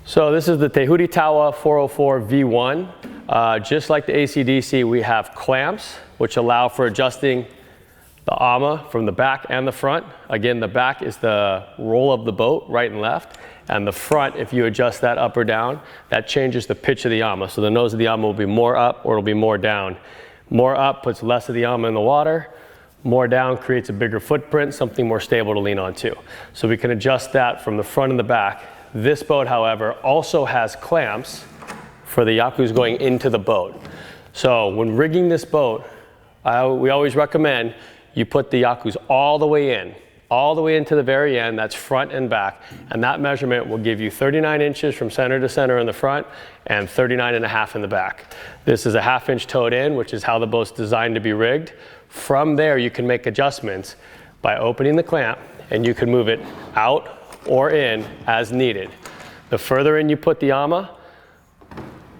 So this is the Tehuritaua 404 V1. Just like the AC/DC, we have clamps which allow for adjusting the ama from the back and the front. Again, the back is the roll of the boat, right and left, and the front, if you adjust that up or down, that changes the pitch of the ama. So the nose of the ama will be more up or it'll be more down. More up puts less of the ama in the water. More down creates a bigger footprint, something more stable to lean on too. So we can adjust that from the front and the back. This boat, however, also has clamps for the yakus going into the boat. So when rigging this boat, we always recommend you put the yakus all the way into the very end. That's front and back, and that measurement will give you 39 inches from center to center in the front and 39.5 in the back. This is a 1/2 inch towed in, which is how the boat's designed to be rigged. From there, you can make adjustments by opening the clamp, and you can move it out or in as needed. The further in you put the ama,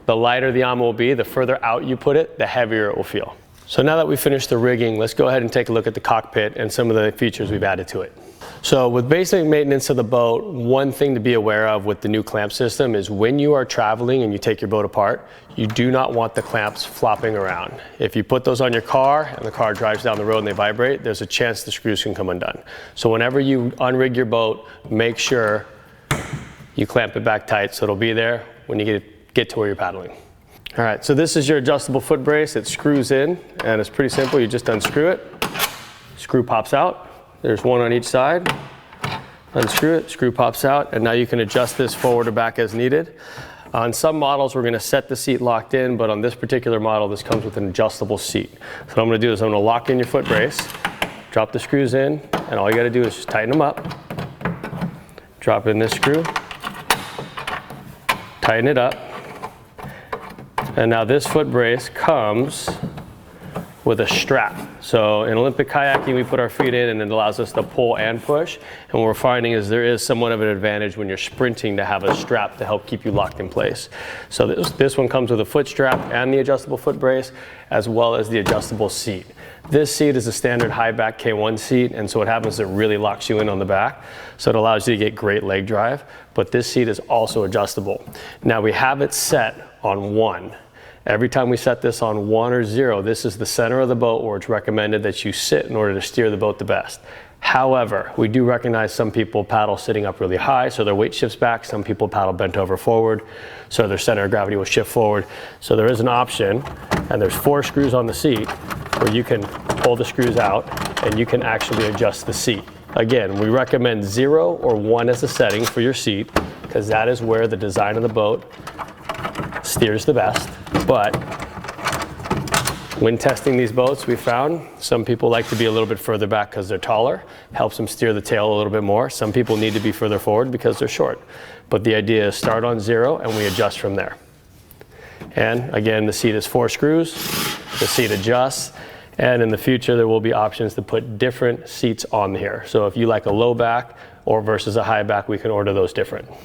the lighter the ama will be. The further out you put it, the heavier it will feel. So now that we've finished the rigging, let's go ahead and take a look at the cockpit and some of the features we've added to it. So with basic maintenance of the boat, one thing to be aware of with the new clamp system is when you are traveling and you take your boat apart, you do not want the clamps flopping around. If you put those on your car and the car drives down the road and they vibrate, there's a chance the screws can come undone. So whenever you unrig your boat, make sure you clamp it back tight so it'll be there when you get to where you're paddling. All right, so this is your adjustable foot brace. It screws in, and it's pretty simple. You just unscrew it, screw pops out. There's one on each side. Unscrew it, screw pops out, and now you can adjust this forward or back as needed. On some models, we're gonna set the seat locked in, but on this particular model, this comes with an adjustable seat. So what I'm gonna do is I'm gonna lock in your foot brace, drop the screws in, and all you gotta do is just tighten them up. Drop in this screw, tighten it up. And now this foot brace comes with a strap. So in Olympic kayaking, we put our feet in and it allows us to pull and push. And what we're finding is there is somewhat of an advantage when you're sprinting to have a strap to help keep you locked in place. So this one comes with a foot strap and the adjustable foot brace, as well as the adjustable seat. This seat is a standard high back K1 seat, and so what happens is it really locks you in on the back. So it allows you to get great leg drive, but this seat is also adjustable. Now we have it set on 1. Every time we set this on 1 or 0, this is the center of the boat where it's recommended that you sit in order to steer the boat the best. However, we do recognize some people paddle sitting up really high, so their weight shifts back. Some people paddle bent over forward, so their center of gravity will shift forward. So there is an option, and there's 4 screws on the seat where you can pull the screws out and you can actually adjust the seat. Again, we recommend 0 or 1 as a setting for your seat, because that is where the design of the boat steers the best. But when testing these boats, we found some people like to be a little bit further back because they're taller, helps them steer the tail a little bit more. Some people need to be further forward because they're short. But the idea is start on 0 and we adjust from there. And again, the seat is 4 screws, the seat adjusts, and in the future there will be options to put different seats on here. So if you like a low back or versus a high back, we can order those different.